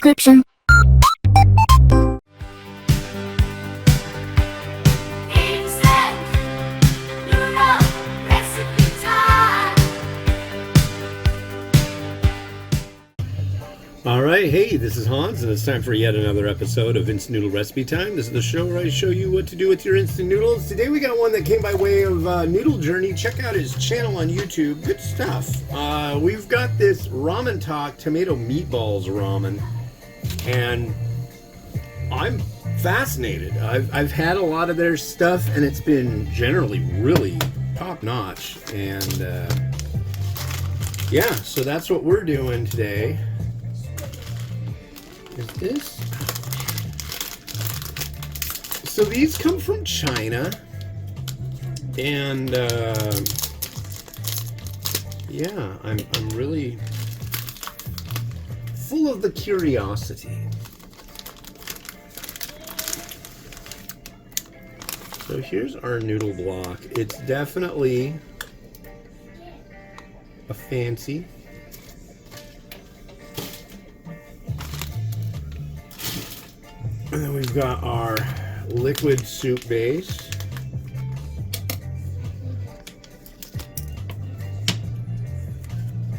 description. Alright, hey, this is Hans, and it's time for yet another episode of Instant Noodle Recipe Time. This is the show where I show you what to do with your instant noodles. Today we got one that came by way of Noodle Journey. Check out his channel on YouTube. Good stuff. We've got this Ramen Talk Tomato Meatballs ramen, and I'm fascinated. I've had a lot of their stuff, and it's been generally really top-notch. And yeah, so that's what we're doing today. Is this? So these come from China, and yeah, I'm really full of the curiosity. So here's our noodle block. It's definitely a fancy. And then we've got our liquid soup base.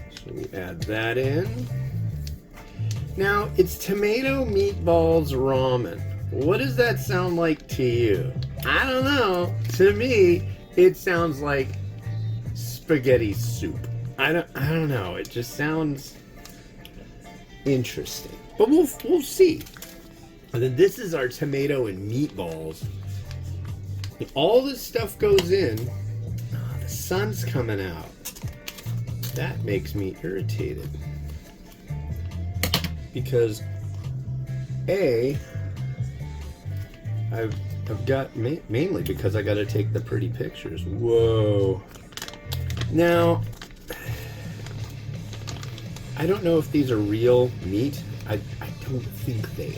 So we add that in. Now, it's tomato meatballs ramen. What does that sound like to you? I don't know. To me, it sounds like spaghetti soup. I don't know. It just sounds interesting. But we'll see. And then this is our tomato and meatballs. All this stuff goes in. Oh, the sun's coming out. That makes me irritated. Because I've got, mainly because I got to take the pretty pictures. Whoa. Now, I don't know if these are real meat. I don't think they are.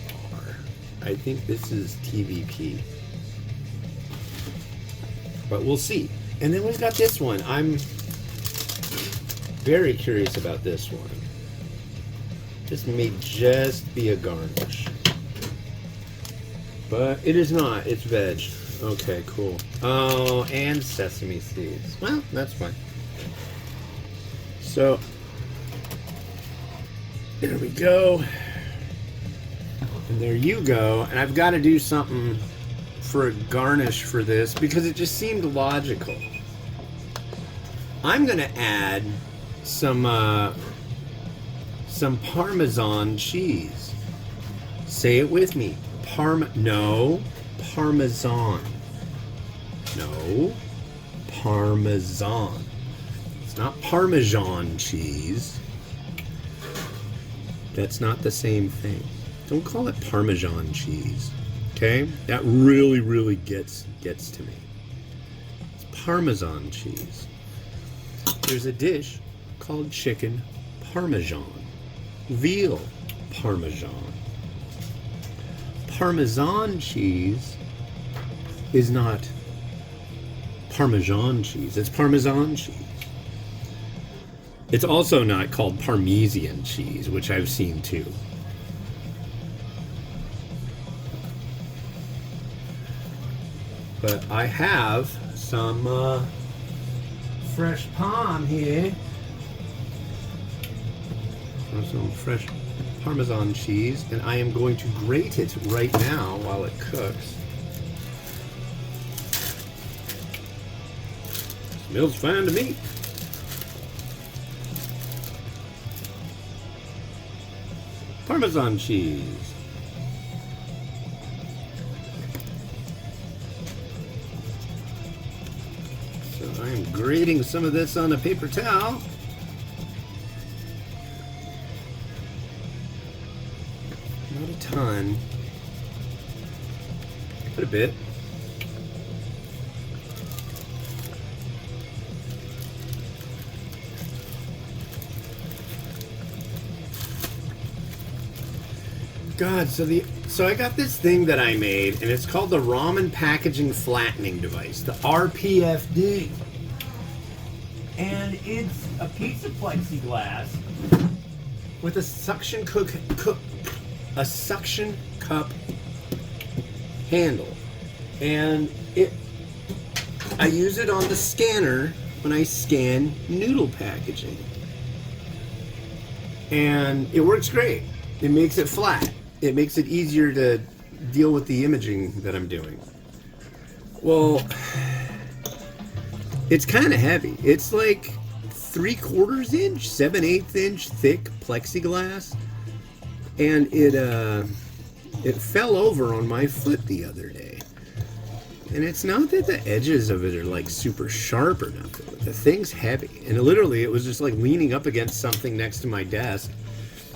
I think this is TVP. But we'll see. And then we've got this one. I'm very curious about this one. This may just be a garnish. But it is not. It's veg. Okay, cool. Oh, and sesame seeds. Well, that's fine. So, there we go. And there you go. And I've got to do something for a garnish for this because it just seemed logical. I'm going to add some Parmesan cheese. Say it with me. No, Parmesan. No, Parmesan. It's not Parmesan cheese. That's not the same thing. Don't call it Parmesan cheese, okay? That really, really gets to me. It's Parmesan cheese. There's a dish called chicken Parmesan, veal Parmesan. Parmesan cheese is not Parmesan cheese. It's Parmesan cheese. It's also not called Parmesan cheese, which I've seen too. But I have some fresh parm here. Some fresh Parmesan cheese, and I am going to grate it right now while it cooks. Smells fine to me. Parmesan cheese. So I am grating some of this on a paper towel. Not a ton, but a bit. God, so I got this thing that I made, and it's called the Ramen Packaging Flattening Device, the RPFD. And it's a piece of plexiglass with a suction a suction cup handle, and I use it on the scanner when I scan noodle packaging, and it works great. It makes it flat. It makes it easier to deal with the imaging that I'm doing. Well, it's kind of heavy. It's like 3/4 inch, 7/8 inch thick plexiglass, and it fell over on my foot the other day. And it's not that the edges of it are like super sharp or nothing, but the thing's heavy. And literally, it was just like leaning up against something next to my desk,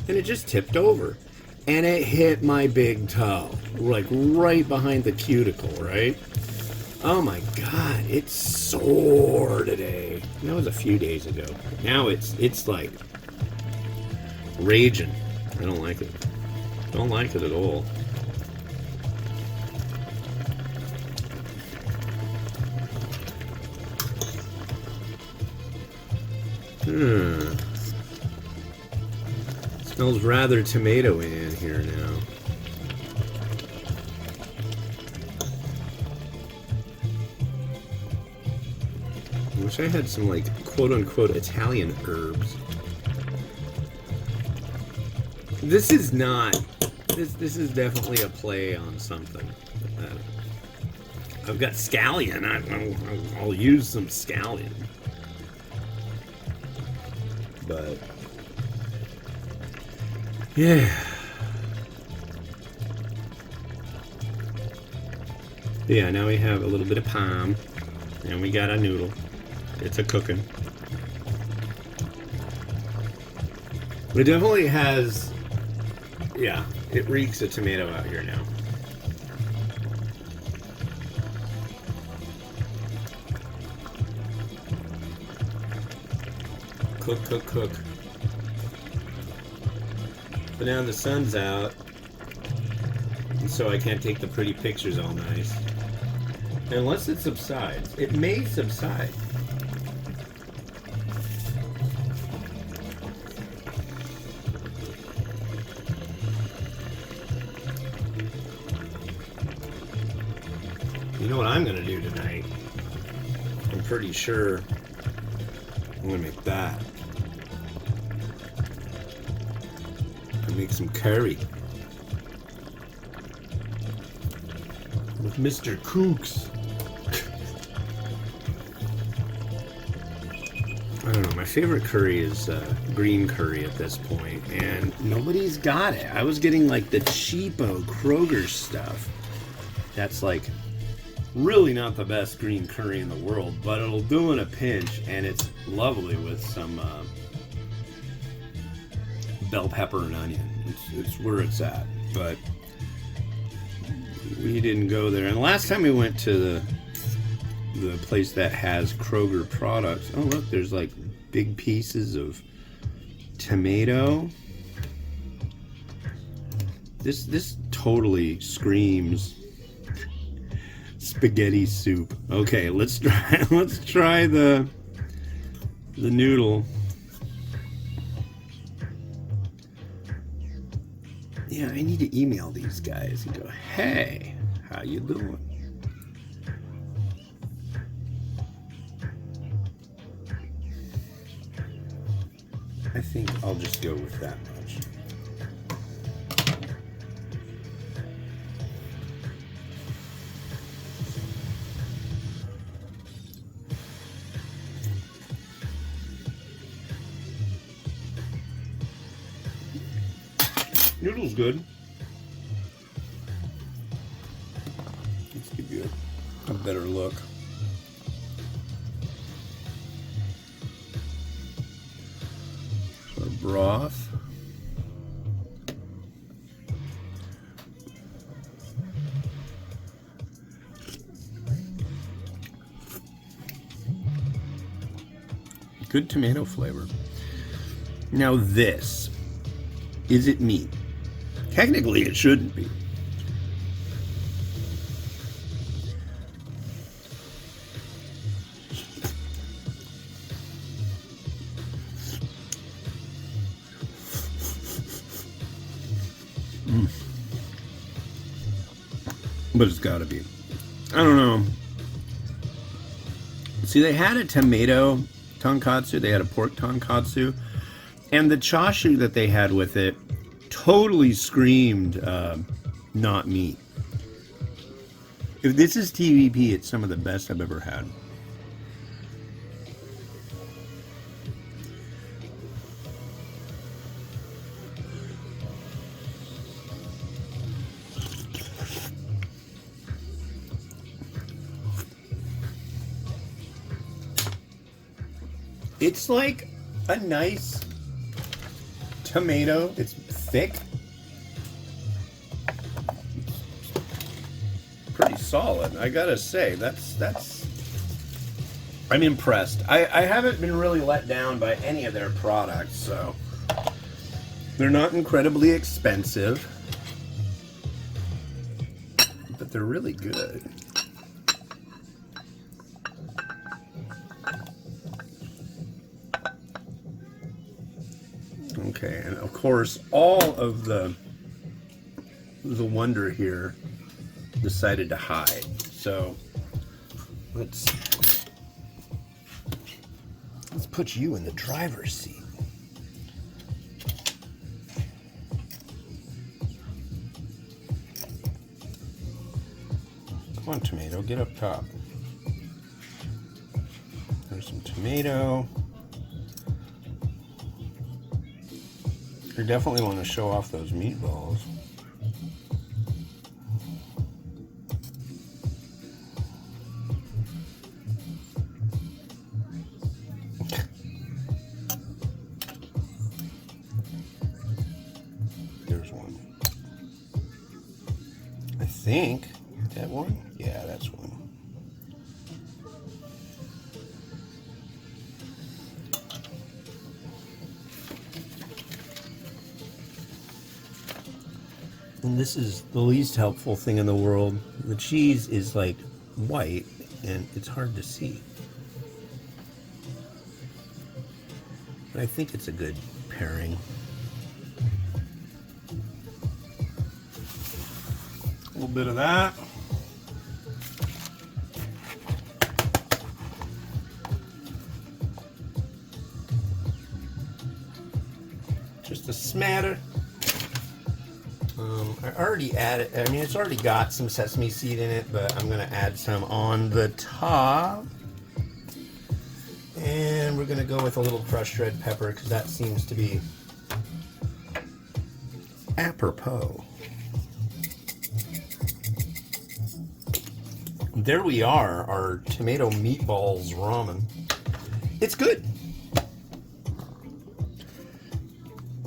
and it just tipped over. And it hit my big toe, like right behind the cuticle, right? Oh my God, it's sore today. That was a few days ago. Now it's like raging. I don't like it. Don't like it at all. Smells rather tomatoey in here now. I wish I had some like quote-unquote Italian herbs. This is not. This is definitely a play on something. I've got scallion. I'll use some scallion. But yeah. Yeah, now we have a little bit of palm, and we got a noodle. It's a cooking. It definitely has, yeah, it reeks of tomato out here now. Cook, cook, cook. But now the sun's out, and so I can't take the pretty pictures all nice. Unless it subsides. It may subside. You know what I'm going to do tonight? I'm pretty sure I'm going to make that. Make some curry with Mr. Kooks. I don't know, my favorite curry is green curry at this point, and nobody's got it. I was getting like the cheapo Kroger stuff that's like really not the best green curry in the world, but it'll do in a pinch, and it's lovely with some bell pepper and onion. It's where it's at, but we didn't go there. And the last time we went to the place that has Kroger products, oh look, there's like big pieces of tomato. This totally screams spaghetti soup. Okay, let's try the noodle. Yeah, I need to email these guys and go, hey, how you doing? I think I'll just go with that much. Noodle's good. Let's give you a better look. So broth. Good tomato flavor. Now this, is it meat? Technically, it shouldn't be. but it's got to be. I don't know. See, they had a tomato tonkatsu, they had a pork tonkatsu, and the chashu that they had with it totally screamed not meat. If this is TVP, it's some of the best I've ever had. It's like a nice tomato. It's thick. Pretty solid, I gotta say. I'm impressed. I haven't been really let down by any of their products, so they're not incredibly expensive, but they're really good. Okay, and of course, all of the wonder here decided to hide. So let's put you in the driver's seat. Come on, tomato, get up top. There's some tomato. You definitely want to show off those meatballs. There's one. I think that one? Yeah, that's one. And this is the least helpful thing in the world. The cheese is like white and it's hard to see. But I think it's a good pairing. A little bit of that. Just a smatter. I already added, I mean, it's already got some sesame seed in it, but I'm going to add some on the top. And we're going to go with a little crushed red pepper because that seems to be apropos. There we are, our tomato meatballs ramen. It's good.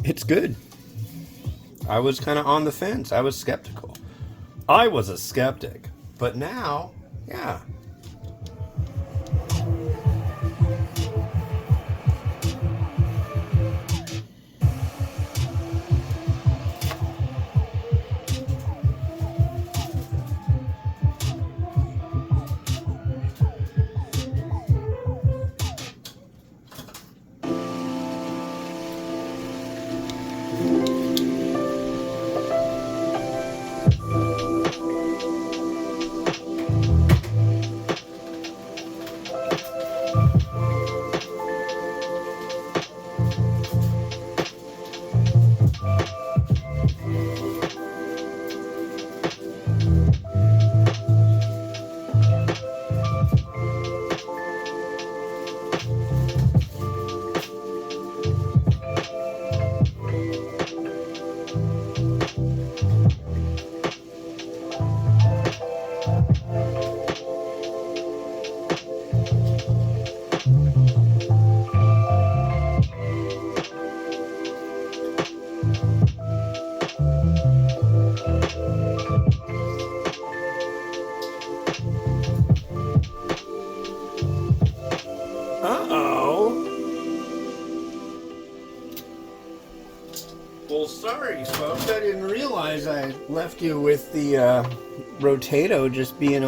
It's good. I was kind of on the fence. I was skeptical. I was a skeptic. But now, yeah. Well, sorry, folks. I didn't realize I left you with the Rotato just being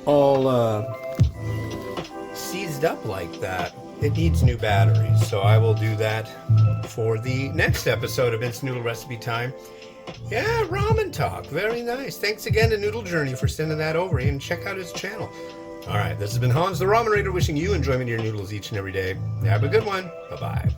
all seized up like that. It needs new batteries, so I will do that for the next episode of Instant Noodle Recipe Time. Yeah, ramen talk. Very nice. Thanks again to Noodle Journey for sending that over, and check out his channel. All right, this has been Hans the Ramen Raider wishing you enjoyment of your noodles each and every day. Have a good one. Bye-bye.